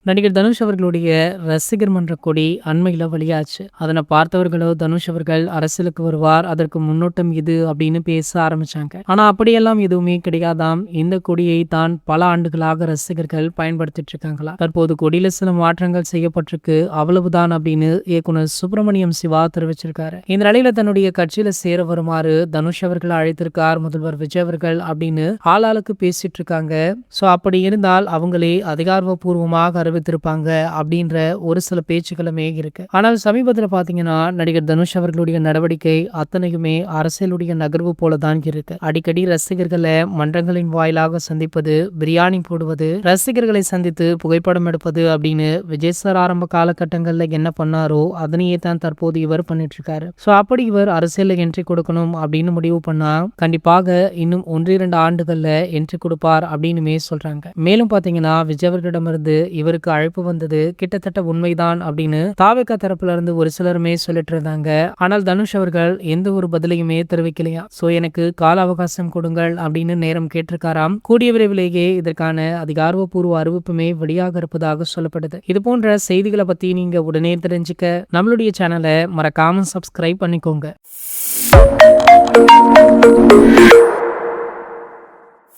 நடிகர் தனுஷ் அவர்களுடைய ரசிகர் மன்ற கொடி அண்மையில வெளியாச்சு. அதனை பார்த்தவர்களோ தனுஷ் அவர்கள் அரசியலுக்கு வருவார், அதற்கு முன்னோட்டம் இது அப்படின்னு பேச ஆரம்பிச்சாங்க. ஆனா அப்படியெல்லாம் எதுவுமே கிடையாதாம். இந்த கொடியை தான் பல ஆண்டுகளாக ரசிகர்கள் பயன்படுத்திட்டு இருக்காங்களா. தற்போது கொடியில சில மாற்றங்கள் செய்யப்பட்டிருக்கு, அவ்வளவுதான் அப்படின்னு இயக்குனர் சுப்பிரமணியம் சிவா தெரிவிச்சிருக்காரு. இந்த நிலையில தன்னுடைய கட்சியில சேர வருமாறு தனுஷ் அவர்கள் அழைத்திருக்கார் முதல்வர் விஜய் அவர்கள் அப்படின்னு ஆளாளுக்கு பேசிட்டு இருக்காங்க. சோ அப்படி இருந்தால் அவங்களே அதிகாரப்பூர்வமாக அறிவித்திருப்பாங்க அப்படின்ற ஒரு சில பேச்சுக்களுமே இருக்கு. ஆனால் சமீபத்தில் பாத்தீங்கன்னா நடிகர் தனுஷ் அவர்களுடைய நடவடிக்கை அத்தனையுமே அரசியலுடைய நகர்வு போலதான் இருக்கு. அடிக்கடி ரசிகர்களை மன்றங்களின் வாயிலாக சந்திப்பது, பிரியாணி போடுவது, ரசிகர்களை சந்தித்து புகைப்படம் எடுப்பது அப்படின்னு விஜய் சார் ஆரம்ப காலகட்டங்கள்ல என்ன பண்ணாரோ அதனையே தான் தற்போது இவர் பண்ணிட்டு இருக்காரு. சோ அப்படி இவர் அரசியல்ல என்ட்ரி கொடுக்கணும் அப்படின்னு முடிவு பண்ணா கண்டிப்பாக இன்னும் 1-2 ஆண்டுகள்ல என்ட்ரி கொடுப்பார் அப்படின்னுமே சொல்றாங்க. மேலும் பாத்தீங்கன்னா விஜய் அவர்களிடமிருந்து இவருக்கு அழைப்பு வந்தது கிட்டத்தட்ட உண்மைதான் அப்படின்னு தாவேகா தரப்புல இருந்து ஒரு சிலருமே சொல்லிட்டு இருந்தாங்க. ஆனால் தனுஷ் அவர்கள் எந்த ஒரு பதிலையுமே தெரிவிக்கலையா. சோ எனக்கு கால அவகாசம் கொடுங்கள் அப்படின்னு நேரம் கேட்டிருக்காராம். கூடிய விரைவிலேயே இதற்கான அதிகாரப்பூர்வ அறிவிப்புமே வெளியாக இருப்பதாக சொல்லப்படுது. இது போன்ற செய்திகளை பத்தி நீங்க உடனே தெரிஞ்சுக்க நம்மளுடைய சேனலை மறக்காம சப்ஸ்கிரைப் பண்ணிக்கோங்க.